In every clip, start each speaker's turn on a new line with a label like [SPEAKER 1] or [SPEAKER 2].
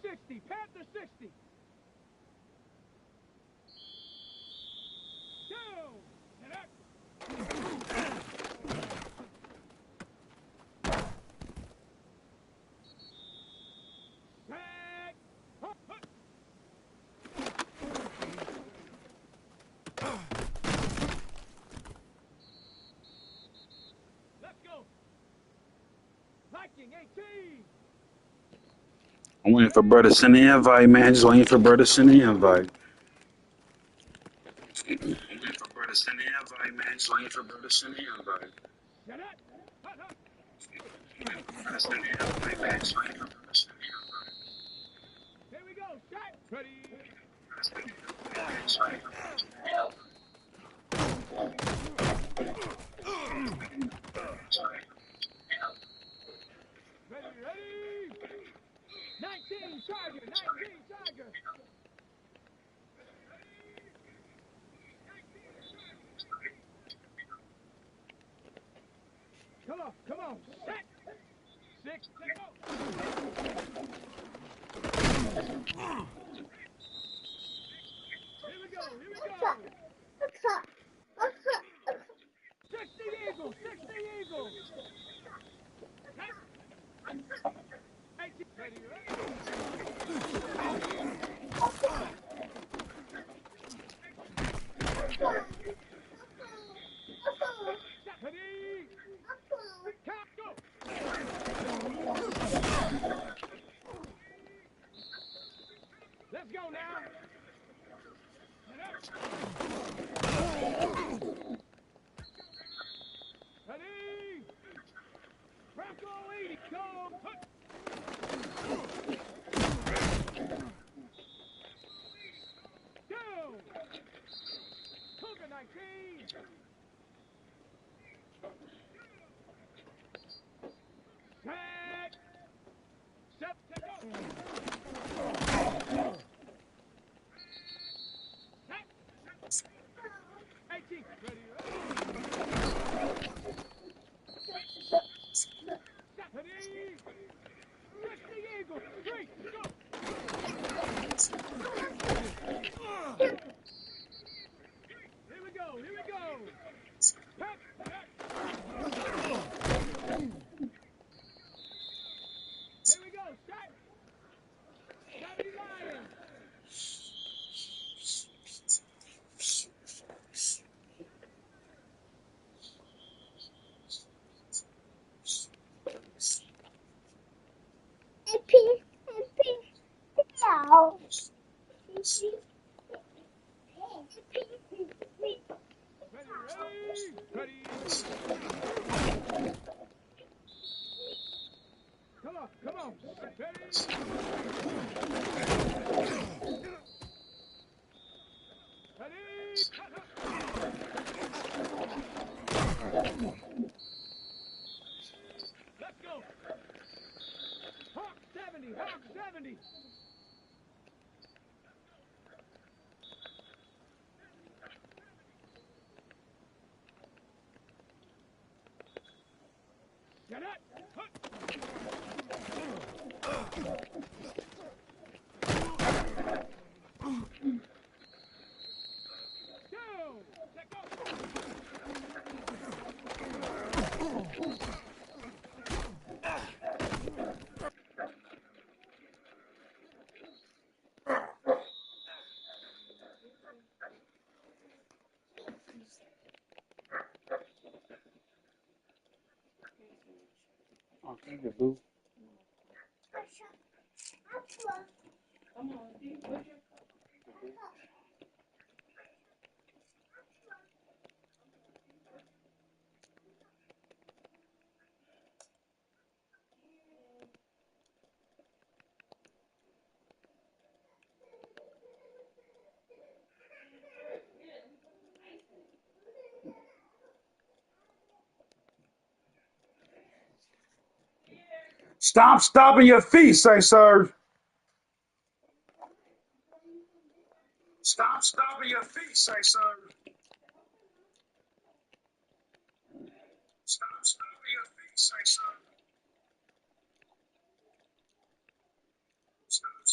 [SPEAKER 1] 60. Panther 60. Down. And up. Back. Hup, hup. Let's go. Liking 18.
[SPEAKER 2] I'm waiting for brother to send the invite, man. Just waiting for brother to send the invite. I'm waiting for brother to send the invite, man. Just waiting for brother to send the invite.
[SPEAKER 1] Get it. Hut, hut.
[SPEAKER 2] Brother send the invite, man. Just waiting for brother to send the invite.
[SPEAKER 1] Here we go. Shot. Ready. Ready, ready. 19 Tiger. 19 Tiger. Come on, come on. Set. 6. Let go. Here we go. Here we go. 60 Eagles. 60 Eagles. 18. Ready, ready. Ready. Count, go. Let's go now. Ready. Bronco 80. Go. Hut. Down. Cougar 19. Set. Set. Set. Go. Set. 18. Ready. Ready. Ready. 60 Eagles. 3. Go. Here we go. Here we go. Pep. Pep. Here we go. Shot. 70 Lions. Ready, ready, ready. Come on, come on. Ready. Ready. Let's go. Hawk 70, Hawk 70. Get it. Hut. Down. Let go.
[SPEAKER 2] Oh, thank you, boo.
[SPEAKER 3] Come on, see, where's your
[SPEAKER 2] Stop stomping your feet, say sir. Stop stomping your feet, say sir. Stop stomping your feet, say sir. Stop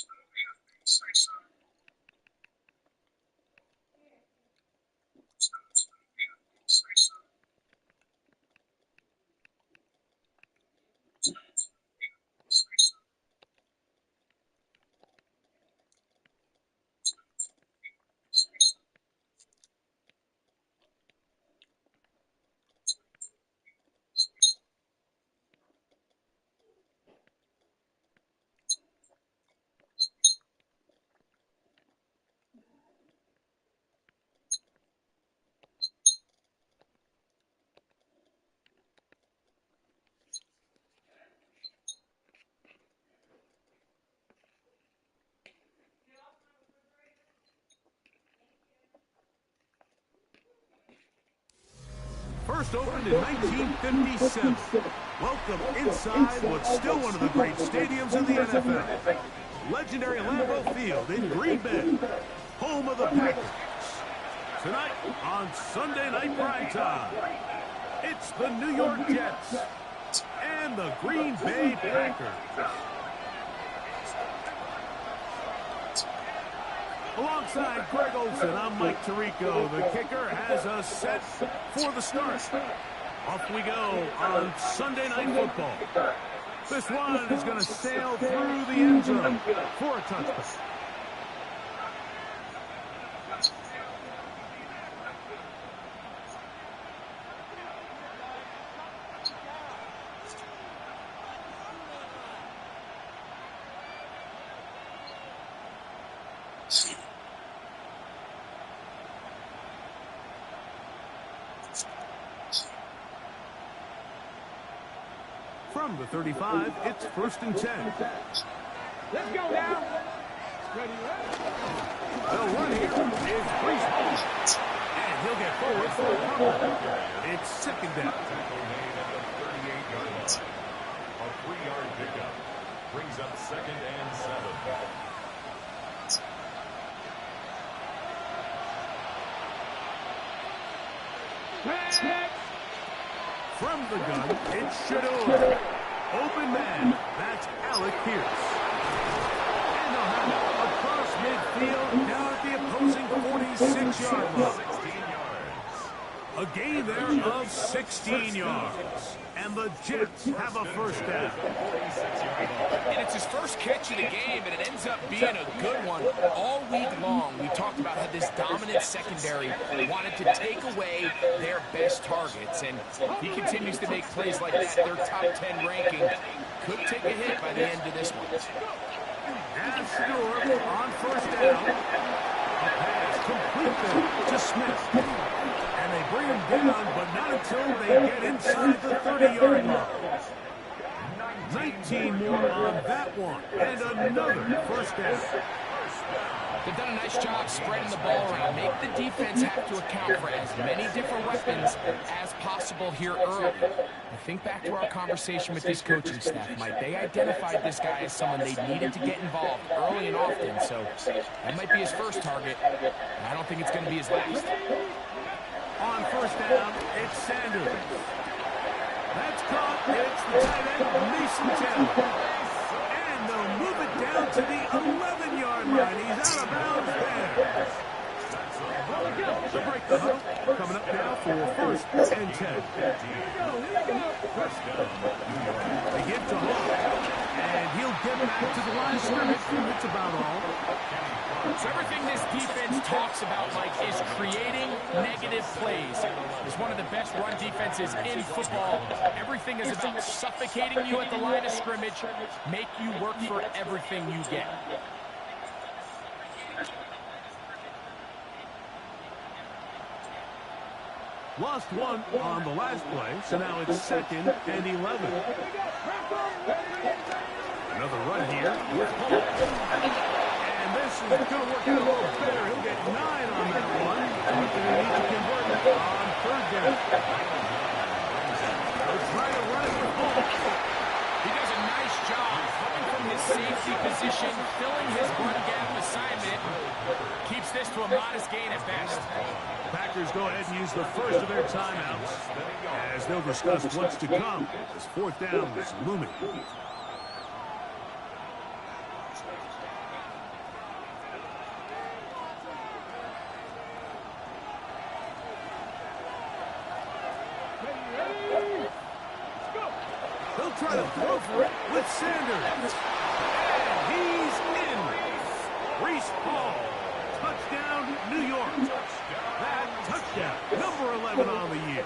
[SPEAKER 4] first opened in 1957. Welcome inside what's still one of the great stadiums in the NFL. Legendary Lambeau Field in Green Bay, home of the Packers. Tonight on Sunday Night Primetime, it's the New York Jets and the Green Bay Packers. Alongside Greg Olsen, I'm Mike Tirico. The kicker has us set for the start. Off we go on Sunday Night Football. This one is going to sail through the end zone for a touchdown. From the 35, it's 1st and 10.
[SPEAKER 1] Let's go now. Ready,
[SPEAKER 4] The run here is Reese Hall. And he'll get forward for a couple. It's 2nd down.
[SPEAKER 5] Tackle made at the 38-yard line. A 3-yard pickup brings up 2nd and 7.
[SPEAKER 4] From the gun, it's Shador. Open man, that's Alec Pierce. And they'll have it across midfield down at the opposing 46-yard line.
[SPEAKER 5] 16 yards.
[SPEAKER 4] A gain there of 16 yards. And the Jets have a 1st down.
[SPEAKER 6] And it's his first catch of the game, and it ends up being a good one. All week long, we talked about how this dominant secondary wanted to take away their best targets. And he continues to make plays like that. Their top 10 ranking could take a hit by the end of this one.
[SPEAKER 4] And Shador on 1st down. A pass complete there to Smith. And they bring him down, but not until they get inside the 30-yard line. 19 more on that one, and another 1st down.
[SPEAKER 6] They've done a nice job spreading the ball around. Make the defense have to account for as many different weapons as possible here early. I think back to our conversation with this coaching staff, Mike. They identified this guy as someone they needed to get involved early and often, so that might be his first target. I don't think it's going to be his last.
[SPEAKER 4] On 1st down, it's Sanders. That's caught. It's the tight end, Mason Taylor. And they'll move it down to the 11-yard line. He's out of bounds there. To break the huddle, coming up now for 1st and 10. They give to Hall, and he'll get back to the line of scrimmage. That's about all.
[SPEAKER 6] So everything this defense talks about, Mike, is creating negative plays. It's one of the best run defenses in football. Everything is about suffocating you at the line of scrimmage, make you work for everything you get.
[SPEAKER 4] Lost one on the last play, so now it's 2nd and 11. Another run here with Hall. And this is going to work out a little better. He'll get 9 on that one. But they need to convert it on 3rd down. They'll try to run it with Hall.
[SPEAKER 6] He does a nice job coming from his safety position, filling his run gap assignment. Keeps this to a modest gain at best.
[SPEAKER 4] Packers go ahead and use the first of their timeouts as they'll discuss what's to come as 4th down is looming. They'll try to throw for it with Sanders. And he's in. Reese Hall. Touchdown, New York. That touchdown, number 11 on the year.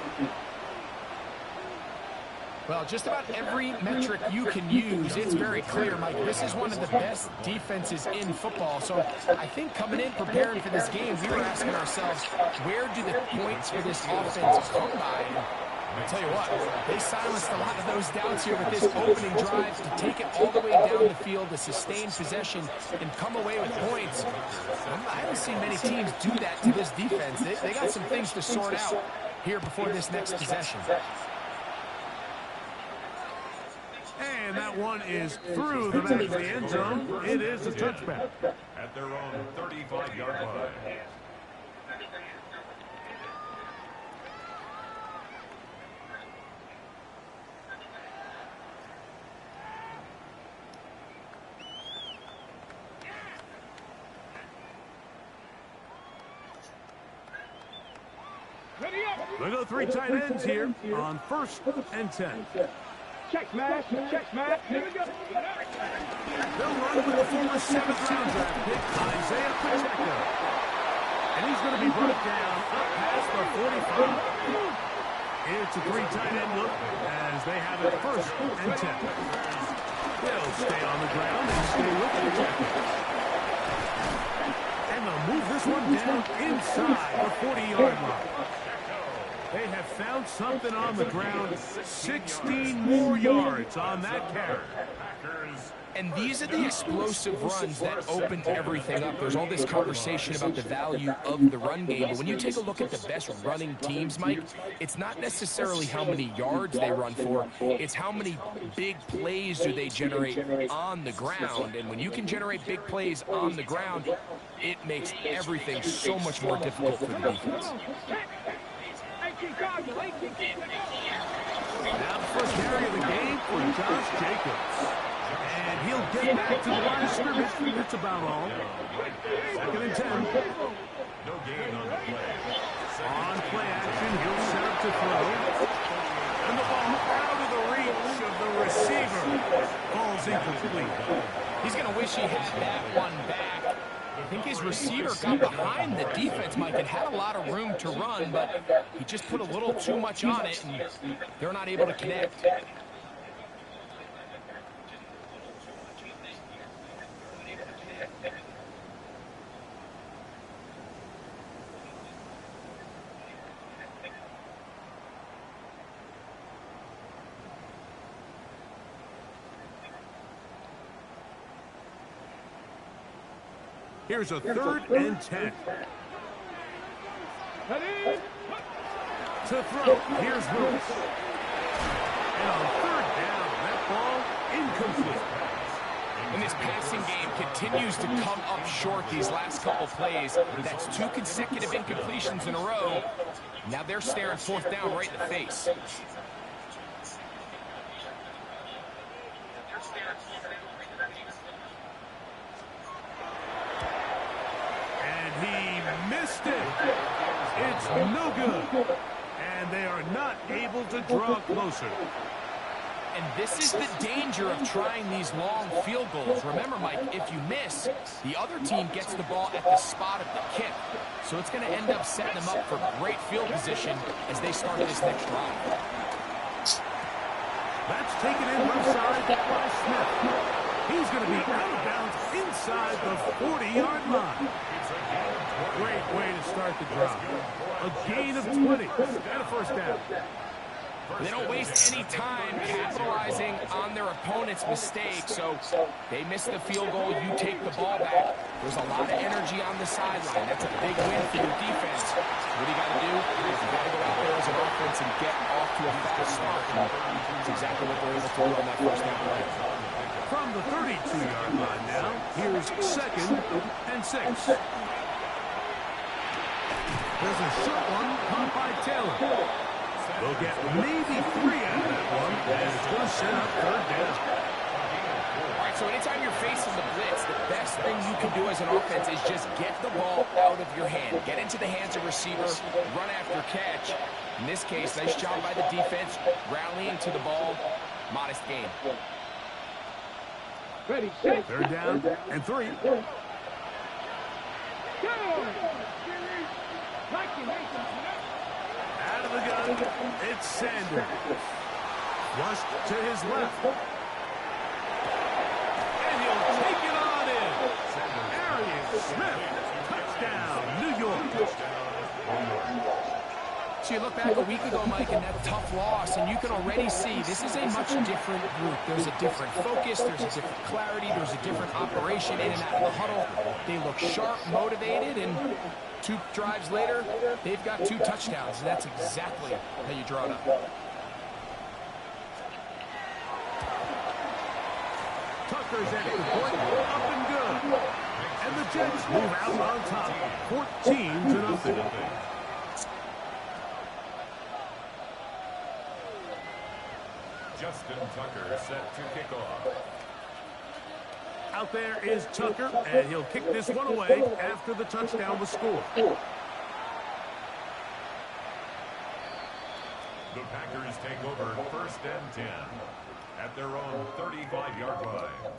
[SPEAKER 6] Well, just about every metric you can use, it's very clear, Mike. This is one of the best defenses in football. So I think coming in, preparing for this game, we were asking ourselves, where do the points for this offense come by? I'll tell you what, they silenced a lot of those doubts here with this opening drive to take it all the way down the field, to sustain possession, and come away with points. I haven't seen many teams do that to this defense. They got some things to sort out. here before this next possession.
[SPEAKER 4] And that one is through the back of the end zone. It is a touchback.
[SPEAKER 5] At their own 35-yard line.
[SPEAKER 4] They go 3 tight ends here on 1st and 10.
[SPEAKER 1] Check smash, check smash. Here we go.
[SPEAKER 4] They'll run with the former 7th-round draft pick, Isaiah Pacheco. And he's going to be brought down up past the 45. It's a 3 tight end look as they have it 1st and 10. They'll stay on the ground and stay with Pacheco. And they'll move this one down inside the 40-yard line. They have found something on the ground. 16 more yards on that carry.
[SPEAKER 6] And these are the explosive runs that open everything up. There's all this conversation about the value of the run game, but when you take a look at the best running teams, Mike, it's not necessarily how many yards they run for, it's how many big plays do they generate on the ground. And when you can generate big plays on the ground, it makes everything so much more difficult for the defense.
[SPEAKER 4] Now the first carry of the game for Josh Jacobs. And he'll get back to the line of scrimmage. That's about all. 2nd and 10.
[SPEAKER 5] No gain on the play.
[SPEAKER 4] On play action, he'll set up to throw. And the ball out of the reach of the receiver. Ball's incomplete.
[SPEAKER 6] He's going to wish he had that one back. I think his receiver got behind the defense, Mike, and had a lot of room to run, but he just put a little too much on it, and they're not able to connect.
[SPEAKER 4] Here's a 3rd and 10. To throw, here's Willis. And on 3rd down, that ball incomplete.
[SPEAKER 6] And this passing game continues to come up short these last couple plays. That's 2 consecutive incompletions in a row. Now they're staring 4th down right in the face.
[SPEAKER 4] Missed it. It's no good. And they are not able to draw closer.
[SPEAKER 6] And this is the danger of trying these long field goals. Remember, Mike, if you miss, the other team gets the ball at the spot of the kick. So it's going to end up setting them up for great field position as they start this next drive.
[SPEAKER 4] That's taken in left side by Smith. He's going to be out of bounds inside the 40-yard line. Great way to start the drive. A gain of 20 and a 1st down.
[SPEAKER 6] They don't waste any time capitalizing on their opponent's mistake, so they miss the field goal, you take the ball back. There's a lot of energy on the sideline. That's a big win for your defense. What do you got to do? You got to go out there as an offense and get off to a fast start. And that's exactly what they're able to do on that 1st down play.
[SPEAKER 4] From the 32-yard line now, here's 2nd and 6. There's a short one caught by Taylor. They'll get maybe 3 out of that one, and it's going to set up 3rd down.
[SPEAKER 6] All right, so anytime you're facing the blitz, the best thing you can do as an offense is just get the ball out of your hand. Get into the hands of receiver, run after catch. In this case, nice job by the defense, rallying to the ball. Modest gain.
[SPEAKER 1] Ready, set.
[SPEAKER 4] 3rd down and 3. Out of the gun, it's Sanders. Flushed to his left. And he'll take it on in. Arian Smith, touchdown, New York.
[SPEAKER 6] So you look back a week ago, Mike, and that tough loss, and you can already see this is a much different group. There's a different focus, there's a different clarity, there's a different operation in and out of the huddle. They look sharp, motivated, and 2 drives later, they've got 2 touchdowns, and that's exactly how you draw it up.
[SPEAKER 4] Tucker's at the point, up and good. And the Jets move out on top, 14-0.
[SPEAKER 5] Justin Tucker set to kick off.
[SPEAKER 4] Out there is Tucker, and he'll kick this one away after the touchdown was scored.
[SPEAKER 5] The Packers take over 1st and 10 at their own 35-yard line.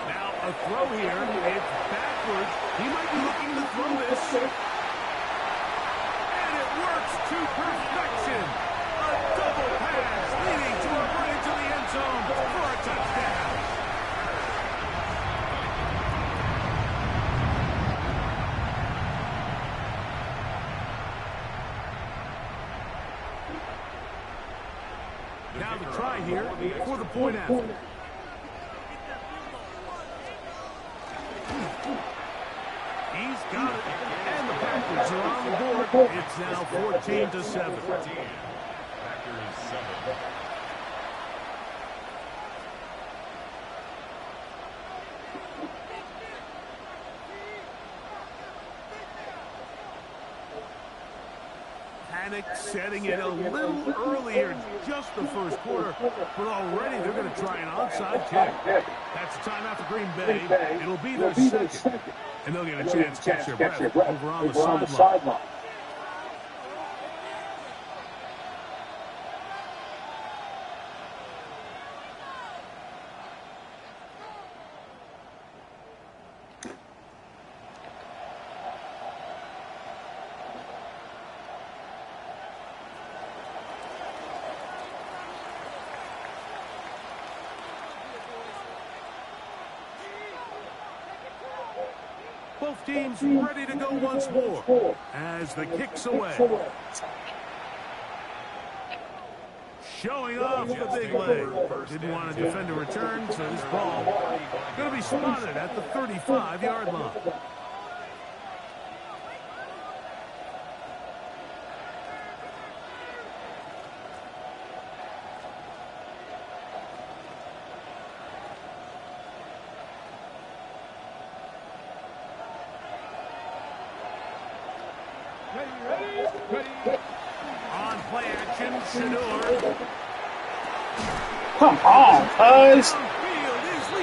[SPEAKER 4] Now a throw here. It's backwards. He might be looking to throw this. And it works to perfection. A double pass leading to a run into the end zone for a touchdown. Now the try here for the point after. He's got it, and the Packers are on the board. It's now 14-7.
[SPEAKER 5] Packers 7.
[SPEAKER 4] Panic setting in a little earlier, just the first quarter, but already they're going to try an onside kick. That's the timeout for Green Bay. It'll be their second, and they'll get a chance to catch their breath over on the sideline. Both teams ready to go once more as the kick's away. Showing off the big leg. Didn't want to defend a return, so this ball going to be spotted at the 35-yard line. On play action, Shador.
[SPEAKER 2] Come on, cuz.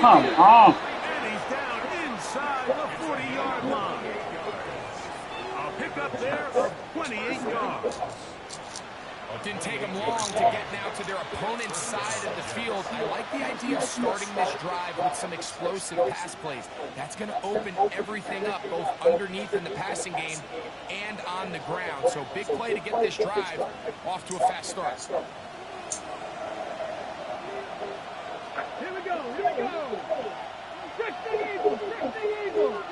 [SPEAKER 2] Come on.
[SPEAKER 4] And he's down inside the 40-yard line. A pickup there of 28 yards.
[SPEAKER 6] Well, it didn't take them long to get now to their opponent's side of the field. I like the idea of starting this drive with some explosive pass plays. That's going to open everything up, both underneath in the passing game and on the ground. So big play to get this drive off to a fast start.
[SPEAKER 1] Here we go, here we go. Trick the Eagles, trick the Eagles.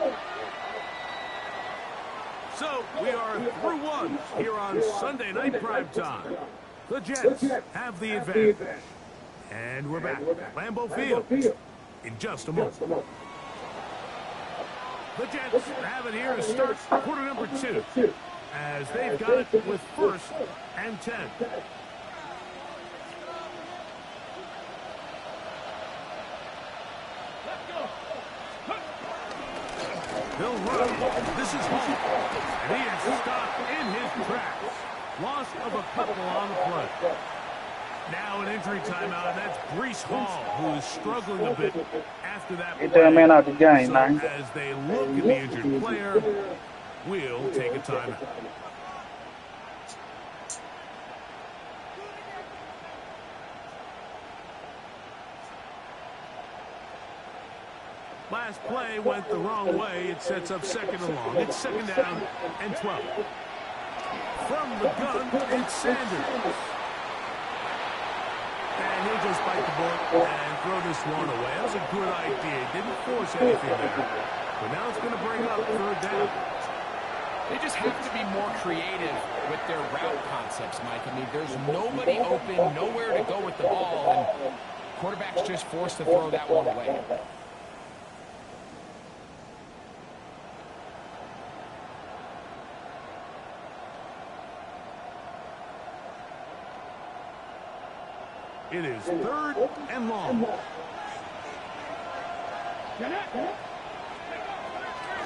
[SPEAKER 4] So we are through one here on Sunday Night Primetime. The Jets have the advantage. And we're back at Lambeau Field in just a moment. The Jets have it here to start quarter number 2 as they've got it with 1st and 10. He'll run. This is Hall. And he is stopped in his tracks. Loss of a couple on the play. Now an injury timeout, and that's Breece Hall, who is struggling a bit after that play.
[SPEAKER 2] Get that man out the game,
[SPEAKER 4] So
[SPEAKER 2] man.
[SPEAKER 4] as they look at the injured player, we'll take a timeout. Last play went the wrong way. It sets up second and long. It's second down and 12. From the gun, it's Sanders. And he'll just bite the bullet and throw this one away. That was a good idea. Didn't force anything there. But now it's going to bring up third down.
[SPEAKER 6] They just have to be more creative with their route concepts, Mike. I mean, there's nobody open, nowhere to go with the ball, and quarterback's just forced to throw that one away.
[SPEAKER 4] It is third and long.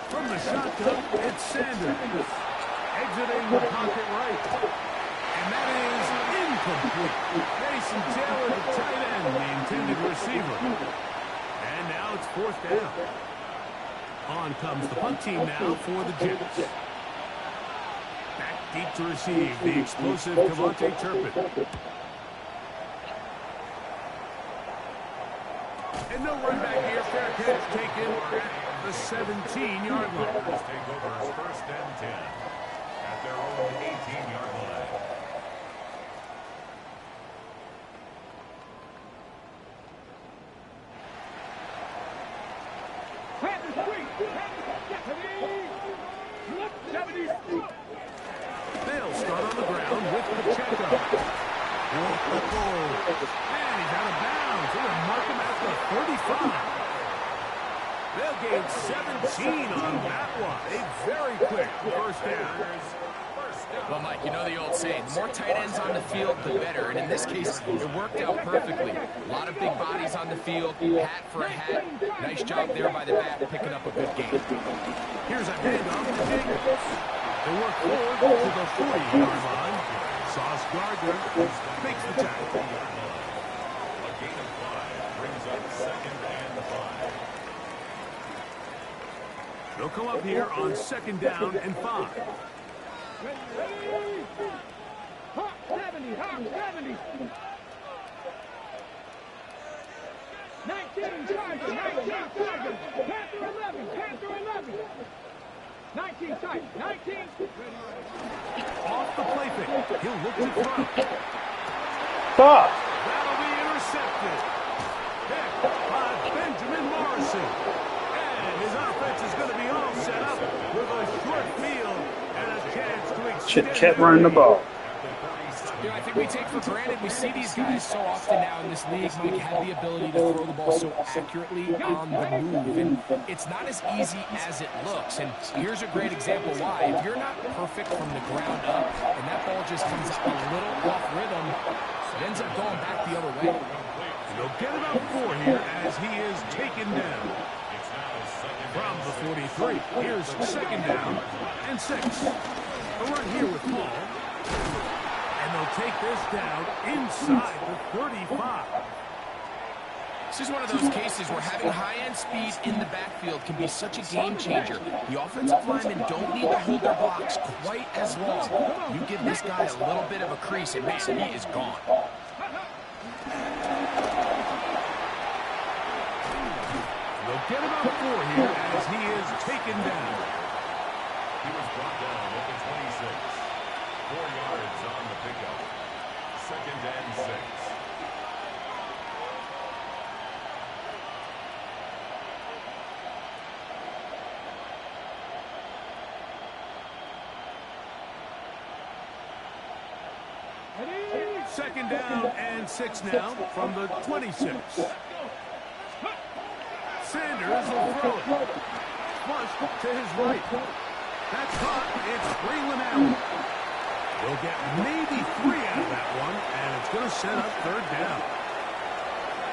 [SPEAKER 4] From the shotgun, it's Sanders. Exiting the pocket right. And that is incomplete. Mason Taylor, the tight end, the intended receiver. And now it's fourth down. On comes the punt team now for the Jets. Back deep to receive the explosive Cavante Turpin. And no run back here. Fair catch taken at the 17-yard line.
[SPEAKER 5] Let's take over first and 10 at their own 18-yard line.
[SPEAKER 4] They'll start on the ground with Pacheco. Whoa. And he's out of bounds. They're going to mark him at the 35. They'll gain 17 on that one. A very quick first down.
[SPEAKER 6] Well, Mike, you know the old saying, the more tight ends on the field, the better. And in this case, it worked out perfectly. A lot of big bodies on the field, hat for a hat. Nice job there by the back, picking up a good game.
[SPEAKER 4] Here's a handoff to Jacobs. They work forward to the 40-yard line. Sauce Gardner makes the tackle.
[SPEAKER 5] A gain of 5 brings up second and 5.
[SPEAKER 4] They'll come up here on second down and 5.
[SPEAKER 1] Hawk 70, Hawk 70. 19 Chargers, 19 Chargers. Panther 11, Panther 11. 19 Titans, 19.
[SPEAKER 4] Off the play fake. He'll look to throw.
[SPEAKER 2] Stop.
[SPEAKER 4] That'll be intercepted. Picked by Benjamin Morrison. And his offense is going to be all set up with a short field and a chance to extend.
[SPEAKER 2] Shit, kept running the ball.
[SPEAKER 6] You know, I think we take for granted, we see these guys so often now in this league, Mike, have the ability to throw the ball so accurately on the move. And it's not as easy as it looks. And here's a great example why. If you're not perfect from the ground up, and that ball just comes a little off rhythm, it ends up going back the other way.
[SPEAKER 4] They'll get about 4 here as he is taken down. From the 43, here's second down and 6. A run here with Paul. And they'll take this down inside the 35.
[SPEAKER 6] This is one of those cases where having high-end speed in the backfield can be such a game changer. The offensive linemen don't need to hold their blocks quite as long. You give this guy a little bit of a crease, and man, he is gone.
[SPEAKER 4] They'll get about 4 here as he is taken down.
[SPEAKER 5] He was brought down at the 26. 4 yards on the pickup. Second and 6.
[SPEAKER 4] Second down and 6 now from the 26. Sanders will throw it. Flushed to his right. That's caught. It's Braylon Allen. They'll get maybe 3 out of that one, and it's going to set up third down.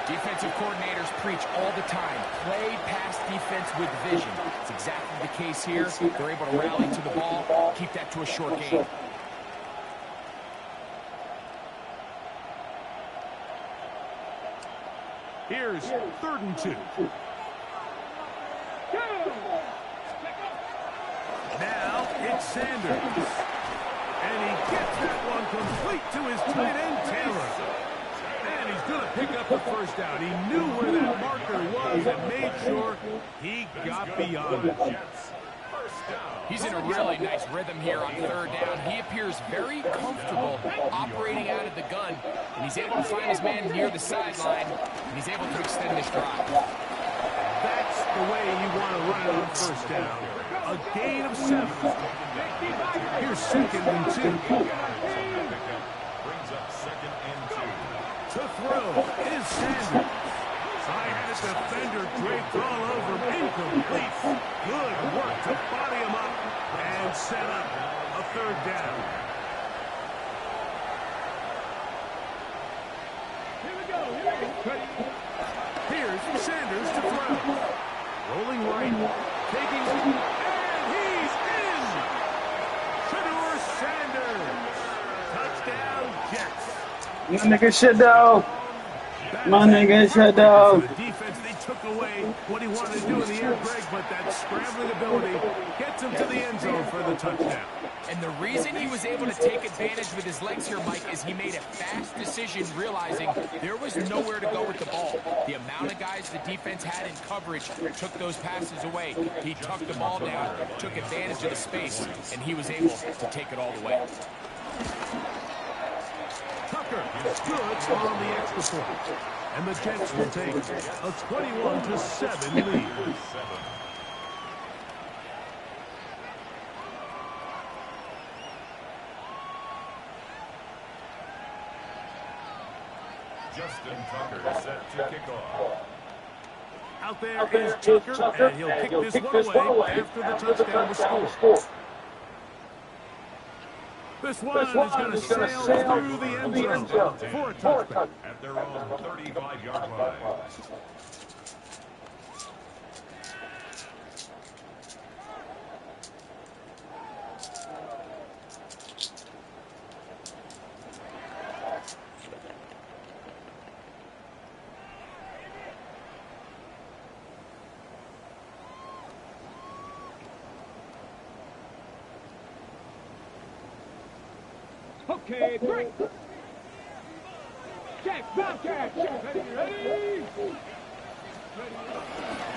[SPEAKER 6] Defensive coordinators preach all the time, play pass defense with vision. It's exactly the case here. They're able to rally to the ball, keep that to a short game.
[SPEAKER 4] Here's third and 2. Now it's Sanders. And he gets that one complete to his tight end, Taylor. And he's going to pick up the first down. He knew where that marker was and made sure he got beyond it.
[SPEAKER 6] He's in a really nice rhythm here on third down. He appears very comfortable operating out of the gun, and he's able to find his man near the sideline, and he's able to extend this drive.
[SPEAKER 4] That's the way you want to run it on first down. A gain of 7. Here's 2nd and 2.
[SPEAKER 5] Brings up 2nd and 2.
[SPEAKER 4] To throw is Sanders. Side defender draped all over him. Incomplete. Good work to body him up and set up a 3rd down.
[SPEAKER 1] Here we go.
[SPEAKER 4] Here's Sanders to throw. Rolling right. Taking. And he's in. Shedeur Sanders. Touchdown, Jets.
[SPEAKER 2] My nigga shut down. My nigga shut down.
[SPEAKER 4] The defense, they took away what he wanted to do in the air, Greg, but that scrambling ability gets him to the end zone for the touchdown.
[SPEAKER 6] And the reason he was able to take advantage with his legs here, Mike, is he made a fast decision realizing there was nowhere to go with the ball. The amount of guys the defense had in coverage took those passes away. He tucked the ball down, took advantage of the space, and he was able to take it all the way.
[SPEAKER 4] Tucker is good on the extra point. And the Jets will take a 21-7 lead.
[SPEAKER 5] Justin Tucker set to kick off.
[SPEAKER 4] Out there is Tucker, and he'll kick this one away after the touchdown was scored. This one is going to sail through the end zone for a touchdown.
[SPEAKER 5] At their own 35-yard line.
[SPEAKER 1] Okay, break. Jack, Bobcat. Ready?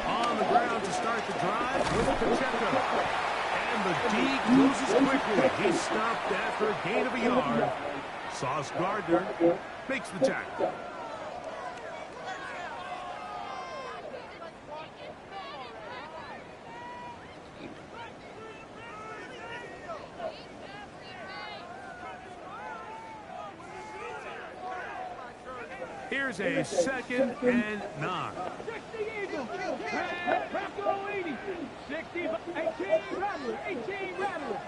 [SPEAKER 4] On the ground to start the drive with Pacheco. And the D closes quickly. He's stopped after a gain of a yard. Sauce Gardner makes the tackle. Here's a 2nd and 9.
[SPEAKER 1] 60 Eagles. And Bronco 80. 60, 18 Rattler. 18 Rattler.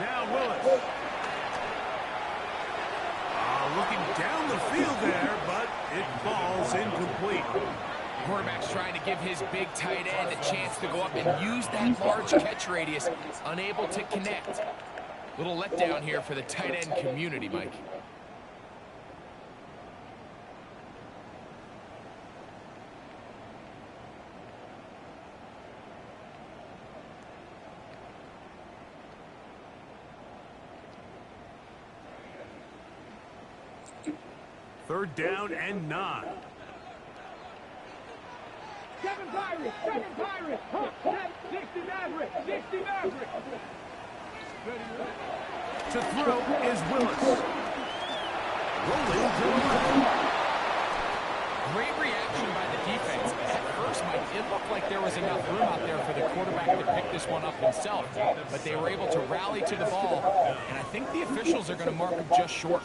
[SPEAKER 4] Now Willis. Looking down the field there, but it falls incomplete.
[SPEAKER 6] Quarterback's trying to give his big tight end a chance to go up and use that large catch radius, unable to connect. Little letdown here for the tight end community, Mike.
[SPEAKER 4] Third down and 9.
[SPEAKER 1] 7 Pirates. 7 Pirates. 60 Maverick. 60 Maverick.
[SPEAKER 4] To throw is Willis. Rolling to the left.
[SPEAKER 6] Great reaction by the defense. At first, Mike, it looked like there was enough room out there for the quarterback to pick this one up himself, but they were able to rally to the ball, and I think the officials are going to mark him just short.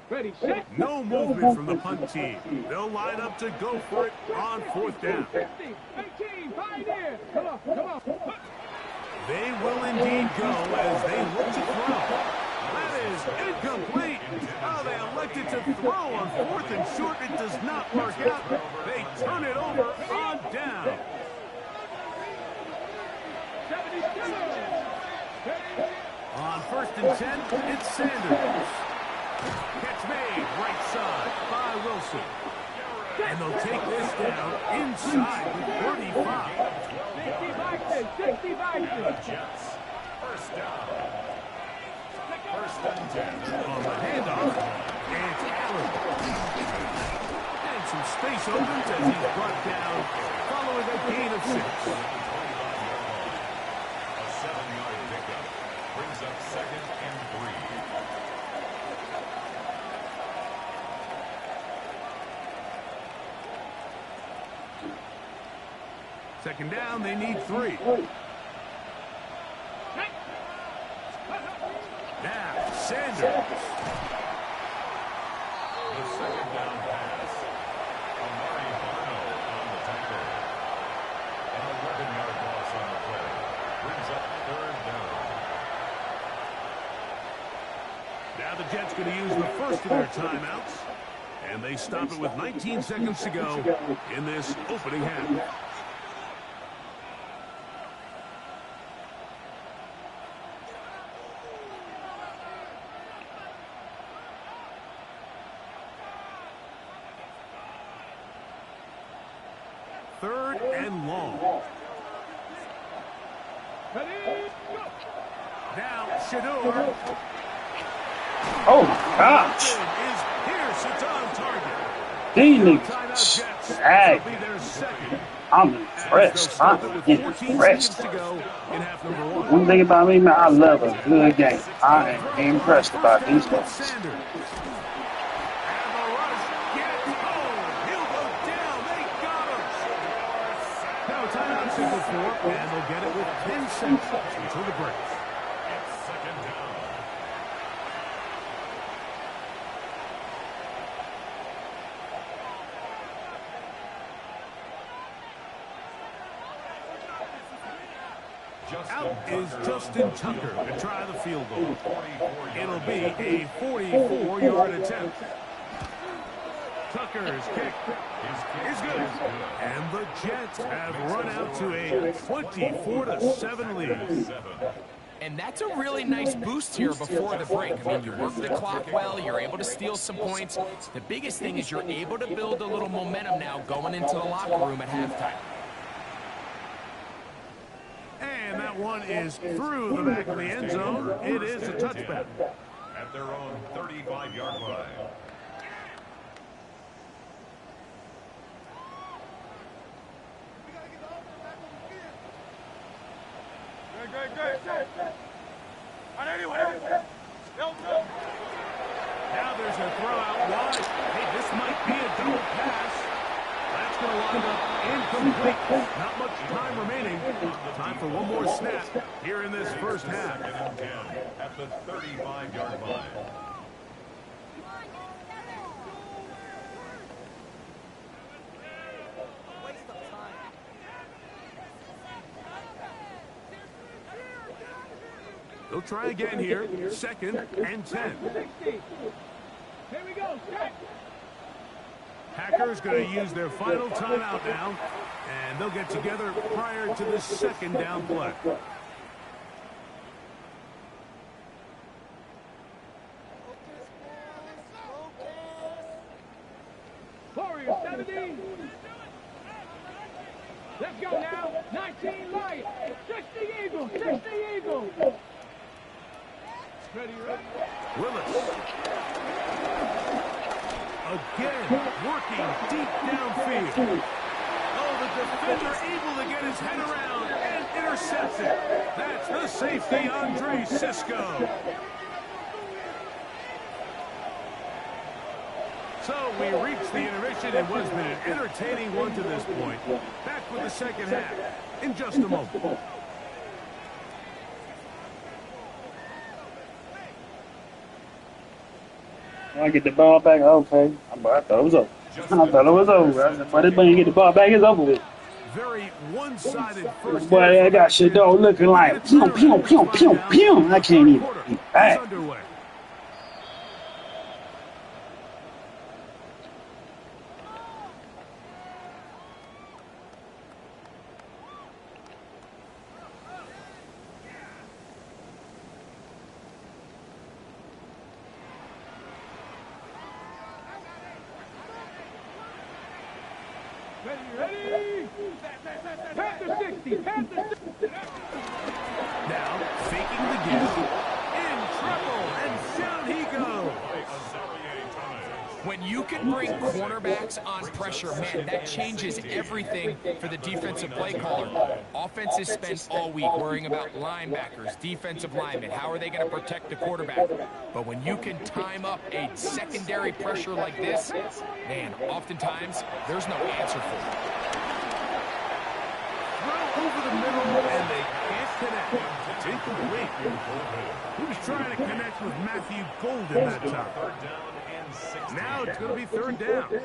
[SPEAKER 1] Ready, set.
[SPEAKER 4] No movement from the punt team. They'll line up to go for it on 4th down.
[SPEAKER 1] 60, 18, Pioneer. Come on, come on.
[SPEAKER 4] They will indeed go as they look to throw. That is Incomplete. Oh, they elected to throw on 4th and short. It does not work out. They turn it over on down.
[SPEAKER 1] 72.
[SPEAKER 4] On 1st and 10, it's Sanders. Catch made, right side by Wilson. And they'll take this down inside the 35.
[SPEAKER 1] 65.
[SPEAKER 5] Jets. First down. First and 10.
[SPEAKER 4] On the handoff, it's Allen. And some space opens as he's brought down following a gain of 6.
[SPEAKER 5] A 7-yard pickup brings up 2nd and 3.
[SPEAKER 4] Second down, they need 3. Now, Sanders.
[SPEAKER 5] The second down pass. Amari Barno on the tackle. An 11-yard loss on the play. Brings up 3rd down.
[SPEAKER 4] Now the Jets going to use the first of their timeouts. And they stop it with 19 seconds to go in this opening half. Third and long. Now, Shador.
[SPEAKER 2] Oh my gosh.
[SPEAKER 4] Is Pierce. It's on target.
[SPEAKER 2] These
[SPEAKER 4] Timeout
[SPEAKER 2] niggas.
[SPEAKER 4] Jets.
[SPEAKER 2] Hey,
[SPEAKER 4] Will be their second.
[SPEAKER 2] I'm impressed. I'm impressed.
[SPEAKER 4] To go in half number 1.
[SPEAKER 2] One thing about me, man, I love a good game. I am impressed about these guys.
[SPEAKER 4] Sanders. And the rush gets home. He'll go down. They got him. Now timeout signal 4, and they'll get it with 10 seconds until the break.
[SPEAKER 5] It's 2nd down.
[SPEAKER 4] Out is Justin Tucker to try the field goal. It'll be a 44-yard attempt. Tucker's kick is good. And the Jets have run out to a 24-7 lead.
[SPEAKER 6] And that's a really nice boost here before the break. I mean, you work the clock well, you're able to steal some points. The biggest thing is you're able to build a little momentum now going into the locker room at halftime.
[SPEAKER 4] And that one is through the back of the end zone. It is a touchback.
[SPEAKER 5] At their own 35-yard line.
[SPEAKER 4] Now there's a throw out wide. Hey, this might be a double pass. That's going to wind up incomplete. Not much time remaining. Time for one more snap here in this first half.
[SPEAKER 5] 2nd and 10 at the 35-yard line.
[SPEAKER 4] They'll try again here. 2nd and 10.
[SPEAKER 1] Here we go.
[SPEAKER 4] Packers going to use their final timeout now, and they'll get together prior to the 2nd down play.
[SPEAKER 1] Warriors 17. Let's go now. 19 light. 60 Eagles. 60 Eagles. Ready, ready.
[SPEAKER 4] Willis. Again, working deep downfield. Oh, the defender able to get his head around and intercept it. That's the safety, Andre Cisco. So we reached the intermission. It was been an entertaining one to this point. Back with the second half in just a moment.
[SPEAKER 2] I get the ball back. Okay. I thought it was over. I thought it was over. But this man get the ball back, it's over with.
[SPEAKER 4] Very one-sided first.
[SPEAKER 2] Boy, I got shit though looking like pew, pew, pew, pew, pew. I can't even be back.
[SPEAKER 1] Ready? Panther 60. Panther 60.
[SPEAKER 4] Now, faking the give. In trouble, and down he goes.
[SPEAKER 6] When you can bring cornerbacks on pressure, man, that changes everything for the defensive play caller. Offenses spend all week worrying about linebackers, defensive linemen. How are they going to protect the quarterback? But when you can time up a secondary pressure like this, man, oftentimes there's no answer for it.
[SPEAKER 4] Throw over the middle, and they can't connect. Incomplete. He was trying to connect with Matthew Golden that time. Now it's going to be third down.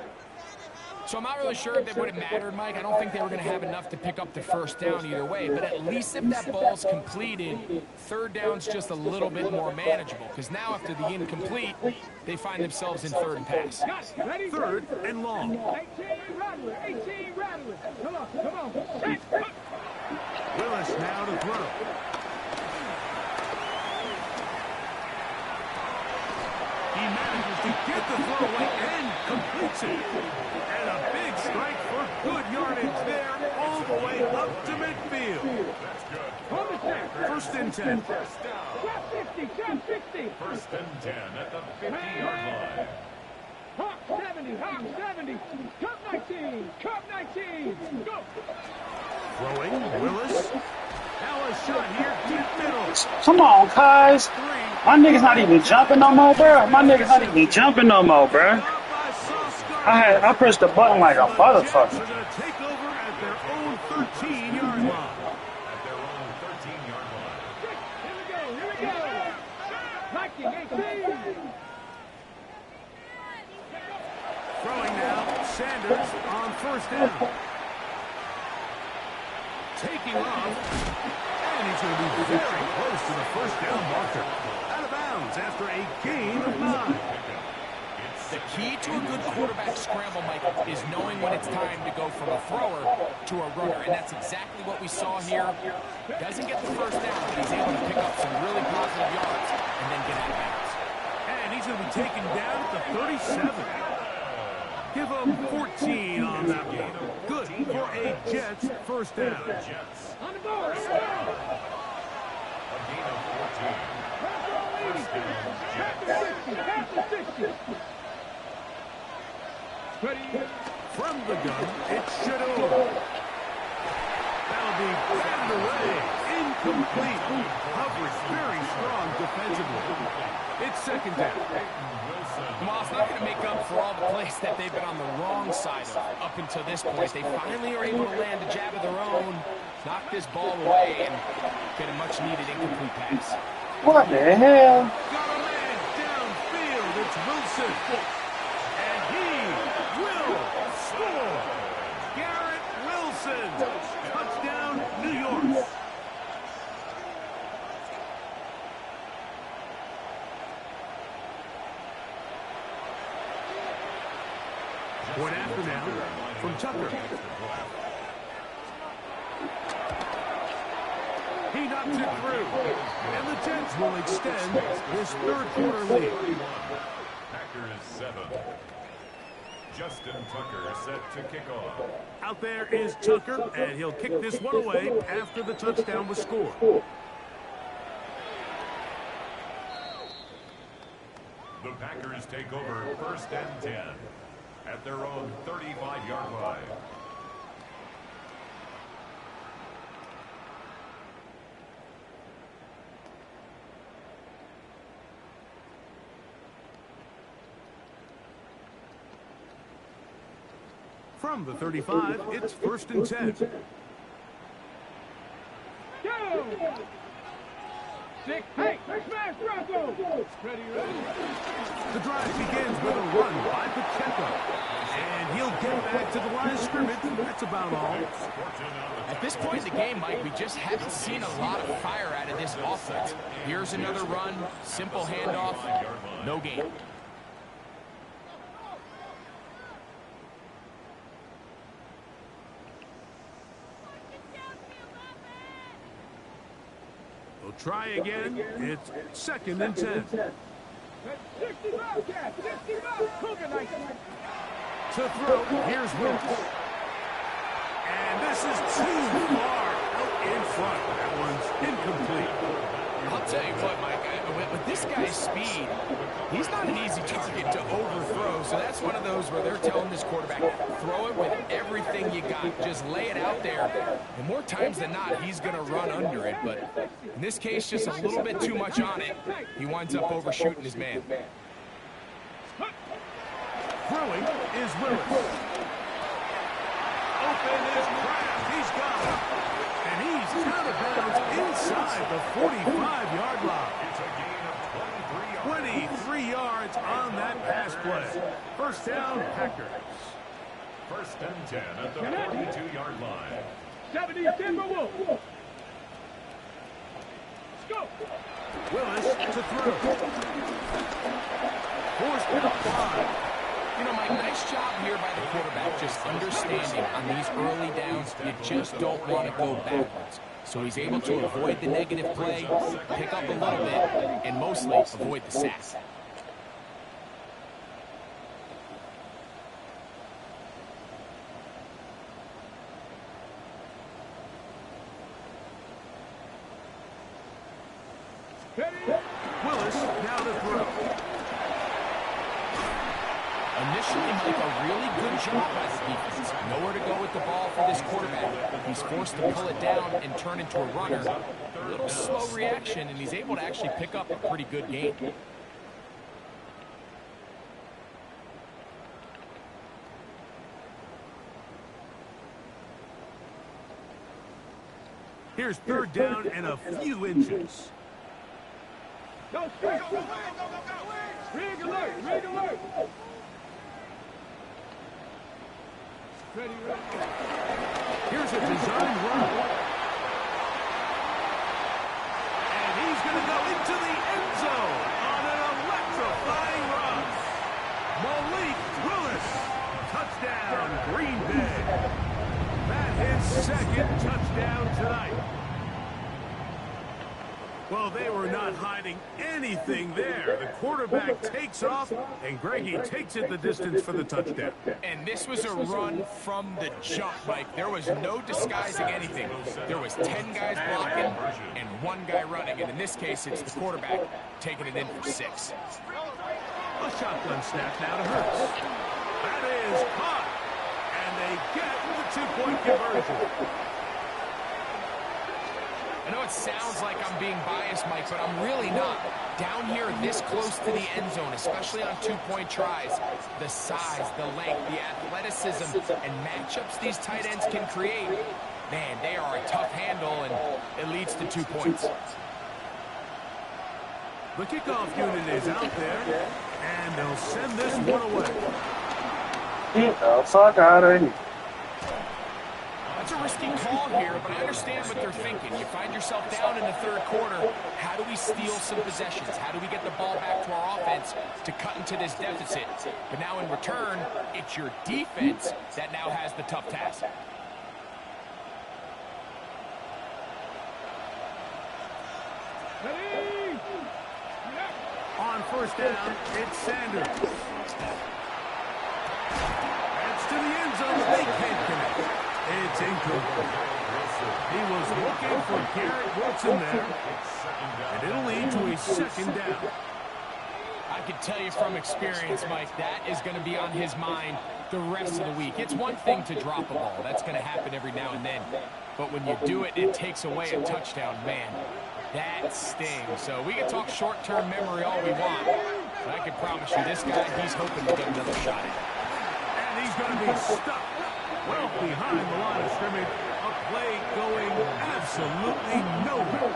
[SPEAKER 6] So I'm not really sure if it would have mattered, Mike. I don't think they were going to have enough to pick up the first down either way. But at least if that ball's completed, third down's just a little bit more manageable. Because now after the incomplete, they find themselves in third and pass.
[SPEAKER 4] Third and long.
[SPEAKER 1] 18 Rattler. 18 Rattler. Come on. Come on.
[SPEAKER 4] Willis now to throw. He manages to get the throw away and completes it. And a big strike for good yardage there all the way up to midfield.
[SPEAKER 1] On the snap.
[SPEAKER 4] First and 10.
[SPEAKER 1] Top 50. Top 60.
[SPEAKER 5] First and 10 at the 50-yard line.
[SPEAKER 1] Hawk 70. Hawk 70. Cup 19. Cup 19. Go.
[SPEAKER 4] Throwing, Willis. Now a shot here, deep middle.
[SPEAKER 2] Come on, guys. My nigga's not even jumping no more, bro. My nigga's not even jumping no more, bro. I pressed the button like a motherfucker.
[SPEAKER 4] They're going to take over at their own 13-yard line.
[SPEAKER 5] At their own 13-yard line.
[SPEAKER 1] Here we go. Viking 18.
[SPEAKER 4] Throwing now, Sanders on first down. Taking off, and he's going to be very close to the first down marker. Out of bounds after a gain of 9.
[SPEAKER 6] The key to a good quarterback scramble, Mike, is knowing when it's time to go from a thrower to a runner, and that's exactly what we saw here. Doesn't get the first down, but he's able to pick up some really positive yards and then get out of bounds.
[SPEAKER 4] And he's going to be taken down at the 37. Give him 14 on that one. Good for a Jets first down.
[SPEAKER 1] On the board.
[SPEAKER 5] A gain of 14. First down, Jets.
[SPEAKER 1] Panther 60. Ready?
[SPEAKER 4] From the gun, it's Shador. That'll be batted away. Incomplete. Coverage very strong defensively. It's second down.
[SPEAKER 6] Well, it's not going to make up for all the plays that they've been on the wrong side of up until this point. They finally are able to land a jab of their own, knock this ball away, and get a much-needed incomplete pass.
[SPEAKER 2] What the hell?
[SPEAKER 4] Got a man downfield. It's Wilson. And he will score. Garrett Wilson. Touchdown, New York. Point after now from Tucker. He knocks it through. And the Jets will extend this third quarter lead.
[SPEAKER 5] Packers 7. Justin Tucker set to kick off.
[SPEAKER 4] Out there is Tucker, and he'll kick this one away after the touchdown was scored.
[SPEAKER 5] The Packers take over first and 10 at their own 35-yard line.
[SPEAKER 4] From the 35, it's first and 10.
[SPEAKER 1] Go! Six. Hey, smash Bronco! Ready, ready.
[SPEAKER 4] The drive begins with a run by Pacheco. And he'll get back to the line of scrimmage. That's about all.
[SPEAKER 6] At this point in the game, Mike, we just haven't seen a lot of fire out of this offense. Here's another run, simple handoff, no gain.
[SPEAKER 4] We'll try again. It's second and 10.
[SPEAKER 1] 60 Bobcats! 60 Bobcats! Cougar Knights!
[SPEAKER 4] To throw, here's Willis. And this is too far out in front. That one's incomplete.
[SPEAKER 6] I'll tell you what, Mike, with this guy's speed, he's not an easy target to overthrow. So that's one of those where they're telling this quarterback, throw it with everything you got. Just lay it out there. And more times than not, he's going to run under it. But in this case, just a little bit too much on it. He winds up overshooting his man.
[SPEAKER 4] Throwing is Willis. Open is Kraft. He's got it. And he's out of bounds inside the 45-yard line.
[SPEAKER 5] It's a gain of
[SPEAKER 4] 23 yards on that pass play. First down, Packers.
[SPEAKER 5] First and 10 at the 42-yard line.
[SPEAKER 1] 70 Timberwolves. Let's go.
[SPEAKER 4] Willis to throw. Forced down 5.
[SPEAKER 6] You know, Mike, nice job here by the quarterback, just understanding on these early downs, you just don't want to go backwards. So he's able to avoid the negative play, pick up a little bit, and mostly avoid the sack.
[SPEAKER 4] Willis now to throw.
[SPEAKER 6] Initially, Mike, a really good job by the defense. Nowhere to go with the ball for this quarterback. He's forced to pull it down and turn into a runner. A little slow reaction, and he's able to actually pick up a pretty good gain.
[SPEAKER 4] Here's third down and a few inches.
[SPEAKER 1] Go, go, go, go, Rig alert, rig alert. Ready, ready.
[SPEAKER 4] Here's a design run. And he's going to go into the end zone on an electrifying run. Malik Willis. Touchdown, Green Bay. That's his second touchdown tonight. Well, they were not hiding anything there. The quarterback takes off, and Greggy takes it the distance for the touchdown.
[SPEAKER 6] And this was a run from the jump, Mike. There was no disguising anything. There was 10 guys blocking and 1 guy running. And in this case, it's the quarterback taking it in for 6.
[SPEAKER 4] A shotgun snap now to Hurts. That is caught. And they get the 2-point conversion.
[SPEAKER 6] I know it sounds like I'm being biased, Mike, but I'm really not. Down here this close to the end zone, especially on 2-point tries, the size, the length, the athleticism, and matchups these tight ends can create, man, they are a tough handle, and it leads to 2 points.
[SPEAKER 4] The kickoff unit is out there, and they'll send this one away.
[SPEAKER 2] Get the fuck out of here.
[SPEAKER 6] That's a risky call here, but I understand what they're thinking. You find yourself down in the third quarter. How do we steal some possessions? How do we get the ball back to our offense to cut into this deficit? But now in return, it's your defense that now has the tough task.
[SPEAKER 1] Ready.
[SPEAKER 4] On first down, it's Sanders. That's to the end zone. They can't connect. It's incomplete. He was looking for Garrett Wilson there, and it'll lead to a second down.
[SPEAKER 6] I can tell you from experience, Mike, that is going to be on his mind the rest of the week. It's one thing to drop a ball. That's going to happen every now and then. But when you do it, it takes away a touchdown. Man, that stings. So we can talk short-term memory all we want, but I can promise you this guy, he's hoping to get another shot at it.
[SPEAKER 4] And he's going to be stuck well behind the line of scrimmage. A play going absolutely nowhere.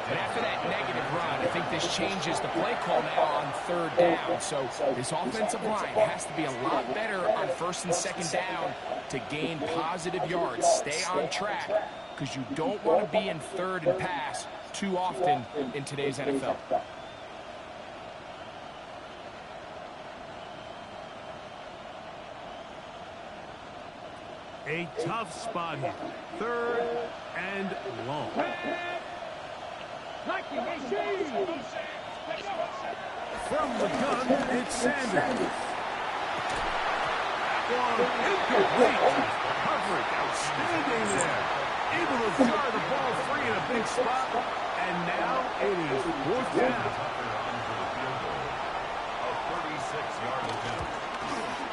[SPEAKER 6] And after that negative run, I think this changes the play call now on third down. So this offensive line has to be a lot better on first and second down to gain positive yards. Stay on track, because you don't want to be in third and pass too often in today's NFL.
[SPEAKER 4] A tough spot here. Third and long. From the gun, it's Sanders. one incomplete. Coverage outstanding there. Able to jar the ball free in a big spot. And now it is fourth down.
[SPEAKER 5] A 36-yard attempt.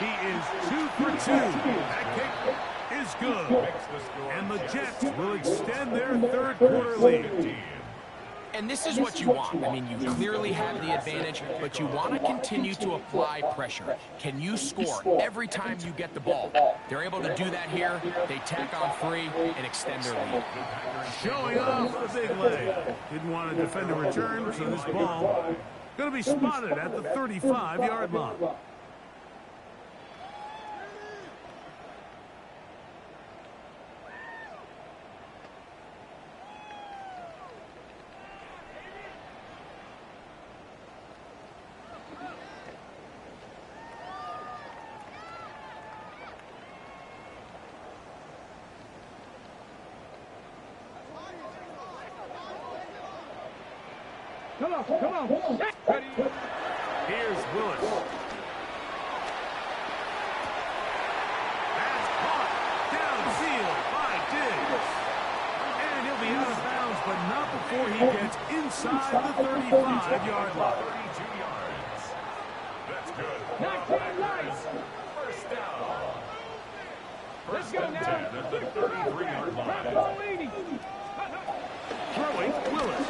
[SPEAKER 4] He is 2 for 2. That kick is good. And the Jets will extend their third quarter lead.
[SPEAKER 6] And this is what you want. I mean, you clearly have the advantage, but you want to continue to apply pressure. Can you score every time you get the ball? They're able to do that here. They tack on 3 and extend their lead.
[SPEAKER 4] Showing off the big leg. Didn't want to defend a return, so this ball going to be spotted at the 35-yard line.
[SPEAKER 1] Come on. Ready.
[SPEAKER 4] Here's Willis. That's caught downfield by Diggs. And he'll be out of bounds, but not before he gets inside the 35-yard line.
[SPEAKER 5] 32 yards. That's good.
[SPEAKER 1] 19 yards.
[SPEAKER 5] First down.
[SPEAKER 1] Let's
[SPEAKER 5] First
[SPEAKER 1] go
[SPEAKER 5] and
[SPEAKER 1] now.
[SPEAKER 5] 10 at the 33-yard line.
[SPEAKER 1] Ball leading.
[SPEAKER 4] Throwing Willis.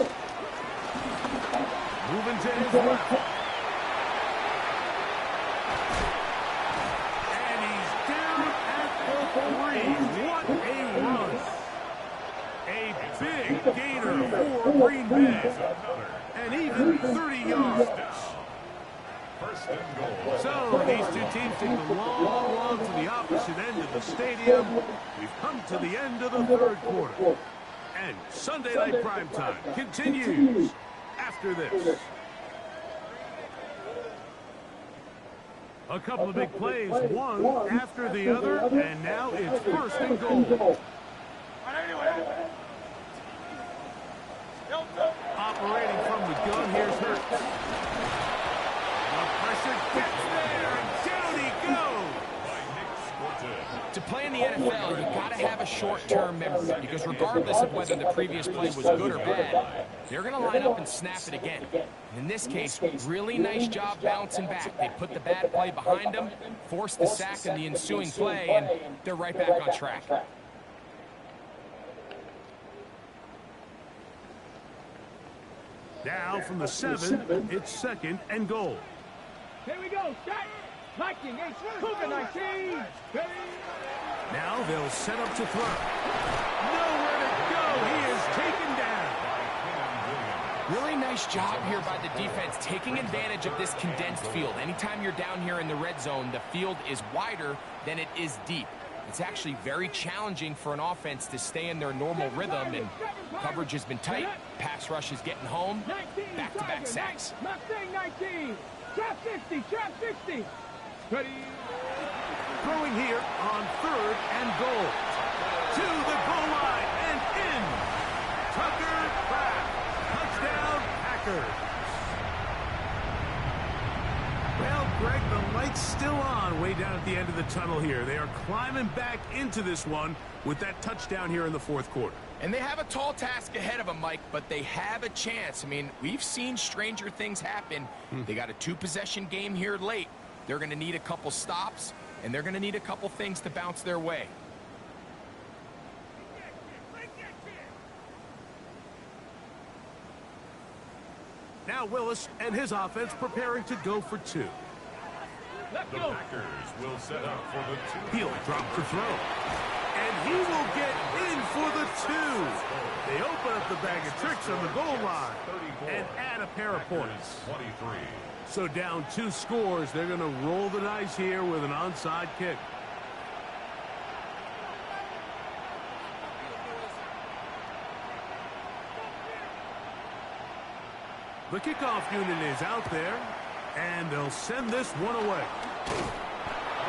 [SPEAKER 4] Moving to his left. And he's down at the 3. What a run. A big gainer for Green Bay. And even 30 yards.
[SPEAKER 5] First and goal.
[SPEAKER 4] So these two teams take the long run to the opposite end of the stadium. We've come to the end of the third quarter. And Sunday Night Primetime continues after this. A couple of big plays, one after the other, and now it's first and goal. Operating from the gun, here's Hurts. The pressure gets there, and down he goes.
[SPEAKER 6] To play in the NFL, you got to have a short-term memory, because regardless of whether the previous play was good or bad, they're going to line up and snap it again. In this case, really nice job bouncing back. They put the bad play behind them, forced the sack in the ensuing play, and they're right back on track.
[SPEAKER 4] Now from the 7, it's second and goal.
[SPEAKER 1] Here we go. Start. 19. Cougar 19. Ready.
[SPEAKER 4] Now they'll set up to throw. Nowhere to go. He is taken down.
[SPEAKER 6] Really nice job here by the defense, taking advantage of this condensed field. Anytime you're down here in the red zone, the field is wider than it is deep. It's actually very challenging for an offense to stay in their normal rhythm, and coverage has been tight. Pass rush is getting home. Back-to-back sacks.
[SPEAKER 1] Mustang 19. Trap 60. Ready.
[SPEAKER 4] Throwing here on third and goal. To the goal line and in. Tucker back. Touchdown, Packers. Well, Greg, the light's still on way down at the end of the tunnel here. They are climbing back into this one with that touchdown here in the fourth quarter.
[SPEAKER 6] And they have a tall task ahead of them, Mike, but they have a chance. I mean, we've seen stranger things happen. They got a 2-possession game here late. They're going to need a couple stops, and they're going to need a couple things to bounce their way.
[SPEAKER 4] Now Willis and his offense preparing to go for 2.
[SPEAKER 1] Let's
[SPEAKER 5] The
[SPEAKER 1] go.
[SPEAKER 5] Packers will set up for the 2.
[SPEAKER 4] He'll drop for throw. And he will get in for the 2. They open up the bag of tricks on the goal line and add a pair of points.
[SPEAKER 5] 23.
[SPEAKER 4] So down 2 scores, they're going to roll the dice here with an onside kick. The kickoff unit is out there, and they'll send this one away.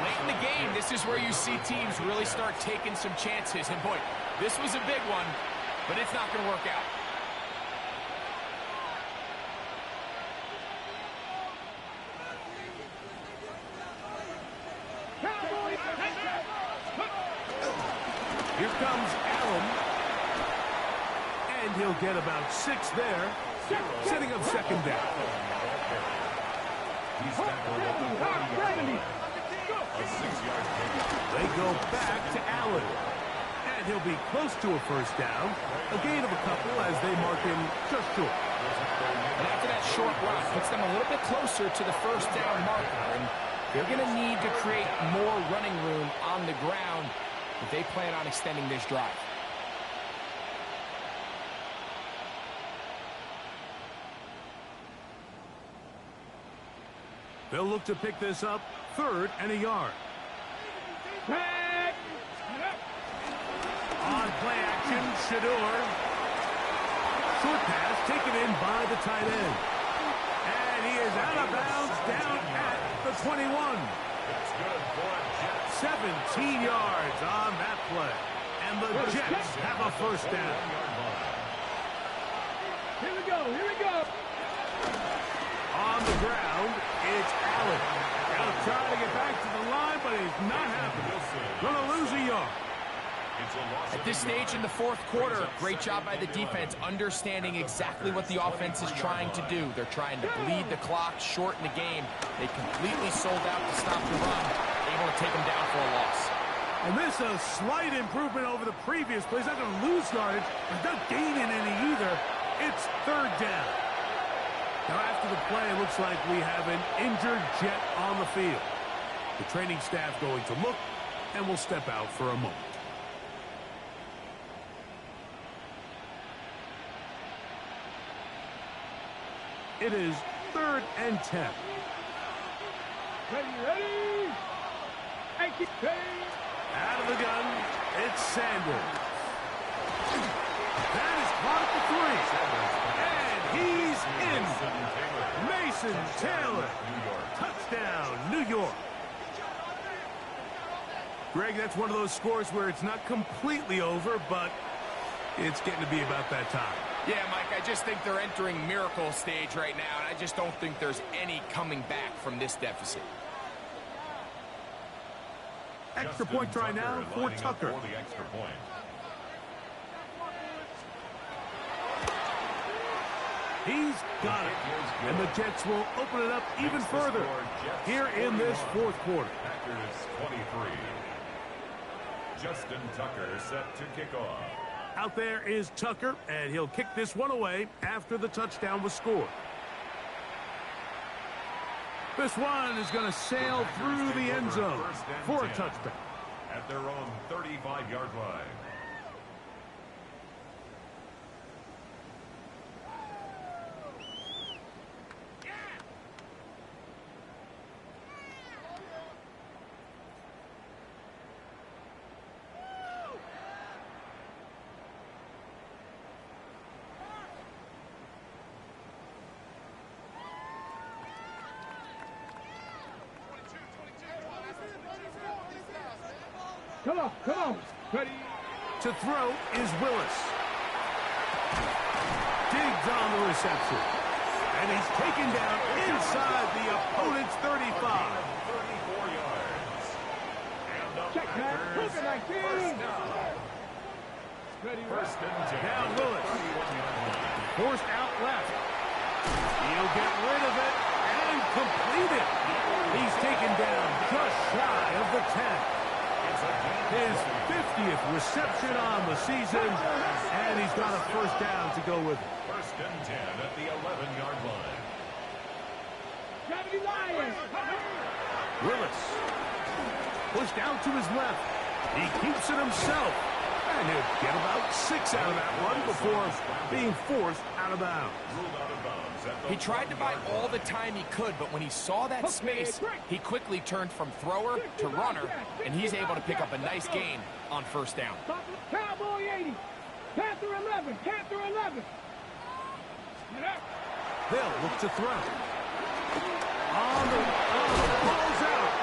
[SPEAKER 6] Late in the game, this is where you see teams really start taking some chances. And boy, this was a big one, but it's not going to work out.
[SPEAKER 4] They'll get about 6 there, setting up second down.
[SPEAKER 5] He's tackled at the 40-yard line. A 6-yard gain.
[SPEAKER 4] They go back to Allen. And he'll be close to a first down. A gain of a couple as they mark him just short.
[SPEAKER 6] And after that short run, puts them a little bit closer to the first down marker. And they're going to need to create more running room on the ground if they plan on extending this drive.
[SPEAKER 4] They'll look to pick this up, 3rd and a yard. On play action, Shador. Short pass taken in by the tight end. And he is out of bounds down at the 21.
[SPEAKER 5] It's good for a Jet.
[SPEAKER 4] 17 yards on that play. And the Jets have a first down.
[SPEAKER 1] Here we go, here we go.
[SPEAKER 4] On the ground, it's Allen. He'll try to get back to the line, but he's not happening. Gonna lose a yard.
[SPEAKER 6] At this stage in the fourth quarter, great job by the defense, understanding exactly what the offense is trying to do. They're trying to bleed the clock, shorten the game. They completely sold out to stop the run, able to take them down for a loss.
[SPEAKER 4] And this a slight improvement over the previous play. He's not going to lose yardage, but not gaining any either. It's 3rd down. Now after the play, it looks like we have an injured Jet on the field. The training staff going to look, and we'll step out for a moment. It is 3rd and 10.
[SPEAKER 1] Ready, ready.
[SPEAKER 4] Out of the gun, it's Sanders. That is caught at the 3. And he's in. Mason Taylor. Touchdown, New York. Greg, that's one of those scores where it's not completely over, but it's getting to be about that time.
[SPEAKER 6] Yeah, Mike, I just think they're entering miracle stage right now, and I just don't think there's any coming back from this deficit.
[SPEAKER 4] Extra point try now for Tucker.
[SPEAKER 5] For the extra point.
[SPEAKER 4] He's got it. And the Jets will open it up even further here in this fourth quarter.
[SPEAKER 5] Packers 23. Justin Tucker set to kick off.
[SPEAKER 4] Out there is Tucker, and he'll kick this one away after the touchdown was scored. This one is going to sail through the end zone for a touchdown.
[SPEAKER 5] At their own 35-yard line.
[SPEAKER 1] Come on, come on. Ready.
[SPEAKER 4] To throw is Willis. Digs on the reception. And he's taken down inside the opponent's 35.
[SPEAKER 5] 34 yards. And the
[SPEAKER 1] Check back.
[SPEAKER 5] Packers
[SPEAKER 1] First 19.
[SPEAKER 5] first down.
[SPEAKER 1] Ready,
[SPEAKER 5] First and 10.
[SPEAKER 4] Now Willis.
[SPEAKER 5] 31-yard line.
[SPEAKER 4] Forced out left. He'll get rid of it and complete it. He's taken down just shy of the 10. His 50th reception on the season, and he's got a first down to go with it.
[SPEAKER 5] First and 10 at the 11-yard line.
[SPEAKER 1] Gravity Lions.
[SPEAKER 4] Willis pushed out to his left. He keeps it himself, and he'll get about 6 out of that one before being forced out of bounds.
[SPEAKER 5] Ruled out of bounds at the
[SPEAKER 6] He tried to buy all the time he could, but when he saw that space, he quickly turned from thrower to runner, and he's able to pick up a nice gain on first down.
[SPEAKER 1] Cowboy 80. Panther 11. Panther 11.
[SPEAKER 4] They'll look to throw. On the ball's out.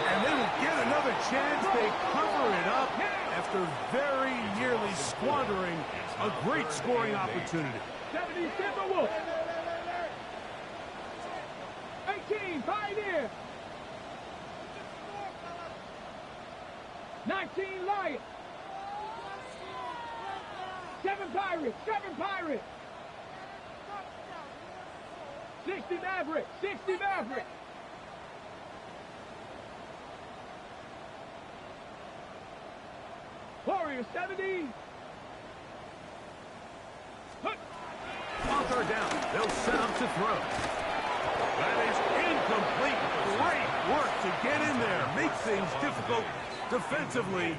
[SPEAKER 4] And they will get another chance. They cover it up after very nearly squandering a great scoring opportunity.
[SPEAKER 1] 70 Timberwolves. 18 Pioneer. 19 Lions. 7 Pirates, 7 Pirates. 60 Mavericks, 60 Mavericks. Warriors 70.
[SPEAKER 4] On third down, they'll set up to throw. That is incomplete. Great work to get in there. Make things difficult defensively.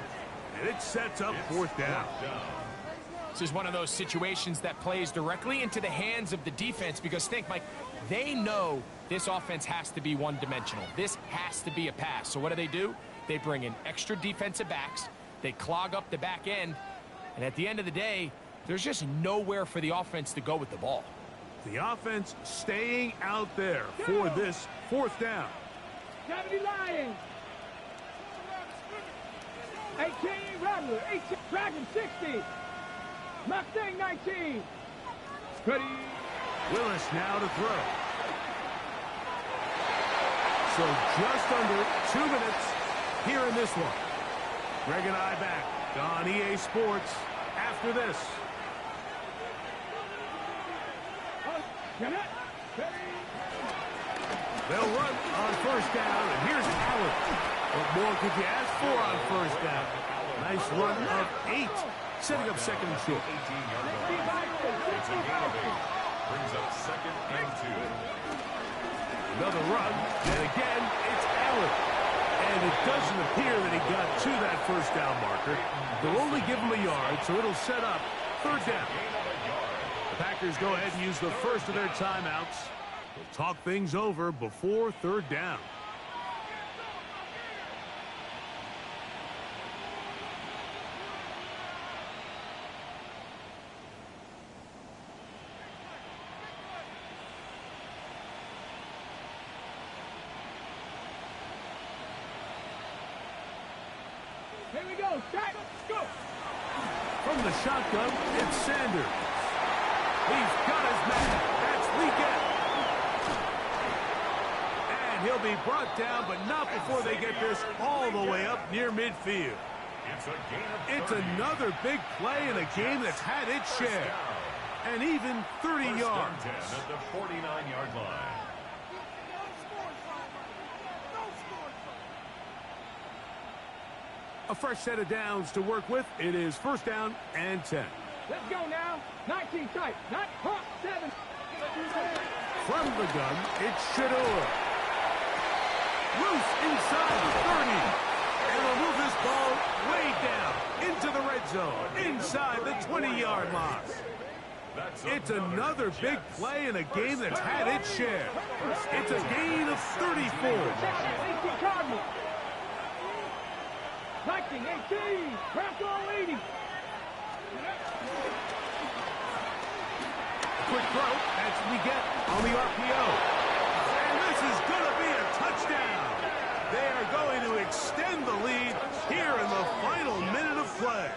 [SPEAKER 4] And it sets up fourth down.
[SPEAKER 6] This is one of those situations that plays directly into the hands of the defense because think, Mike, they know this offense has to be one-dimensional. This has to be a pass. So what do? They bring in extra defensive backs. They clog up the back end. And at the end of the day, there's just nowhere for the offense to go with the ball.
[SPEAKER 4] The offense staying out there for this fourth down.
[SPEAKER 1] 70 Lions. 18 Rattler, 18 Dragon 60. Mustang 19. Ready.
[SPEAKER 4] Willis now to throw. So just under 2 minutes here in this one. Greg and I back on EA Sports after this. They'll run on first down, and here's Allen. What more could you ask for on first down? Nice run of 8, setting up second and short.
[SPEAKER 5] It's a GAMEDAY. Brings up second and 2.
[SPEAKER 4] Another run, and again, it's Allen. And it doesn't appear that he got to that first down marker. They'll only give him a yard, so it'll set up third down. The Packers go ahead and use the first of their timeouts. We'll talk things over before third down.
[SPEAKER 1] Here we go, strike, go!
[SPEAKER 4] From the shotgun, it's Sanders. He's got his man. That's Weekend. And he'll be brought down, but not before they get this all the way up near midfield. It's another big play in a game that's had its share. And even 30 yards.
[SPEAKER 5] At the 49-yard line.
[SPEAKER 4] A fresh set of downs to work with. It is first down and 10.
[SPEAKER 1] Let's go now. 19 tight. 7.
[SPEAKER 4] From the gun, it's Shador. Loose inside the 30. And they'll move this ball way down into the red zone, inside the 20-yard line. It's another big play in a game that's had its share. It's a gain of 34.
[SPEAKER 1] 19, 18, craft all 80.
[SPEAKER 4] Quick throw, that's we get on the RPO. And this is going to be a touchdown. They are going to extend the lead here in the final minute of play.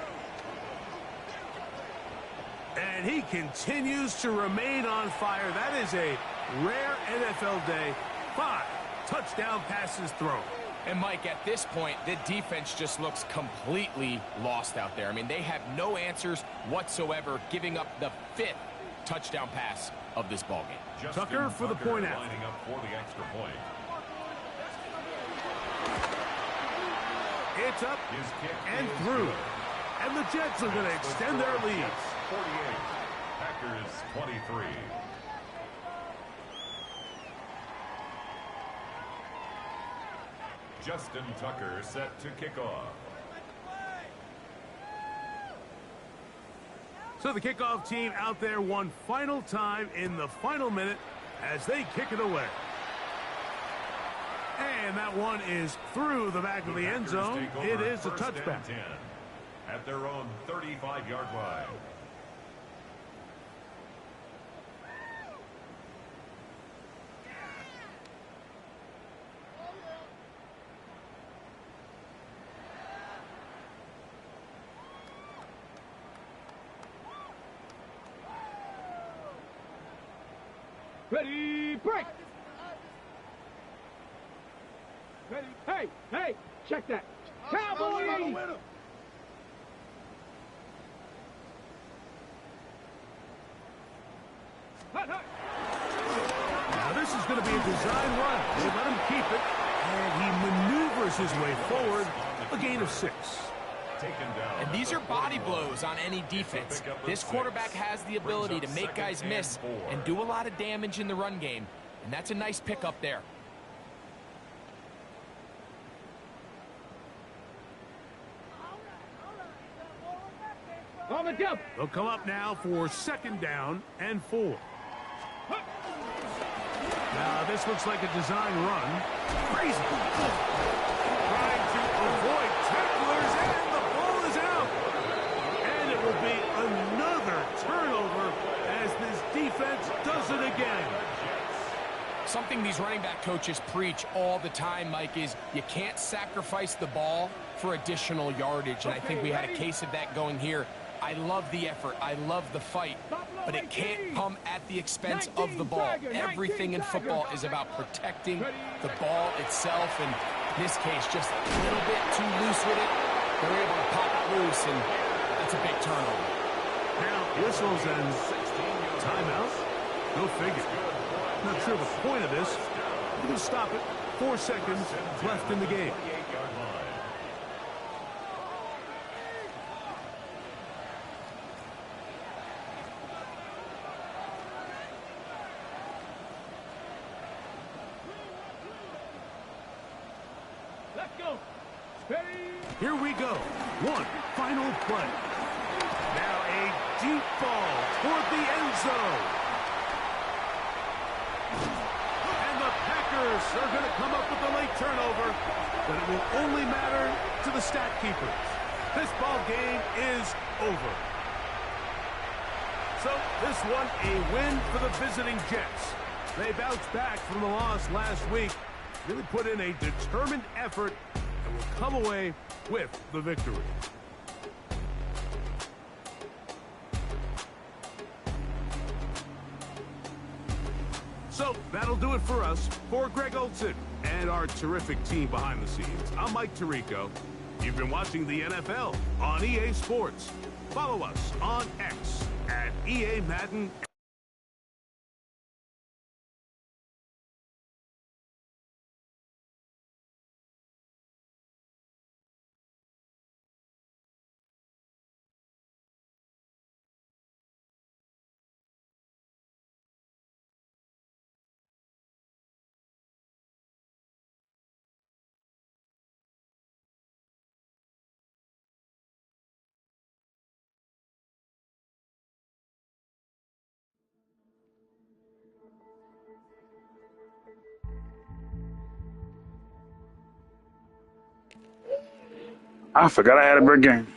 [SPEAKER 4] And he continues to remain on fire. That is a rare NFL day. 5 touchdown passes thrown.
[SPEAKER 6] And, Mike, at this point, the defense just looks completely lost out there. I mean, they have no answers whatsoever, giving up the 5th touchdown pass of this ballgame.
[SPEAKER 4] Tucker for the point out.
[SPEAKER 5] Lining up for the extra point.
[SPEAKER 4] It's up and through. And the Jets are going to extend their lead.
[SPEAKER 5] 48. Packers 23. Justin Tucker set to kick off.
[SPEAKER 4] So the kickoff team out there one final time in the final minute as they kick it away. And that one is through the back of the end zone. It is a touchback.
[SPEAKER 5] 10 at their own 35-yard line.
[SPEAKER 1] Ready, break! Ready, hey, check that. Cowboys!
[SPEAKER 4] Now this is going to be a design run. They let him keep it, and he maneuvers his way forward. A gain of 6.
[SPEAKER 6] And these are body blows on any defense. This quarterback has the ability to make guys miss and do a lot of damage in the run game. And that's a nice pickup there.
[SPEAKER 1] On the jump.
[SPEAKER 4] They'll come up now for 2nd down and 4. Now this looks like a design run. Crazy. Trying to avoid tacklers, and the ball is out. And it will be another turnover as this defense does it again.
[SPEAKER 6] Something these running back coaches preach all the time, Mike, is you can't sacrifice the ball for additional yardage. And I think we had a case of that going here. I love the effort. I love the fight. But it can't come at the expense of the ball. Everything in football is about protecting the ball itself. And in this case, just a little bit too loose with it. They're able to pop it loose, and that's a big turnover.
[SPEAKER 4] Now whistles and timeout. Go figure. Not sure the point of this. You can stop it. 4 seconds left in the game.
[SPEAKER 1] Let's go. Steady.
[SPEAKER 4] Here we go. One final play. Now a deep ball toward the end zone. And the Packers are going to come up with a late turnover, but it will only matter to the stat keepers. This ball game is over. So this one a win for the visiting Jets. They bounced back from the loss last week, really put in a determined effort, and will come away with the victory. So that'll do it for us. For Greg Olson and our terrific team behind the scenes, I'm Mike Tirico. You've been watching the NFL on EA Sports. Follow us on X at EA Madden.
[SPEAKER 2] I forgot I had a big game.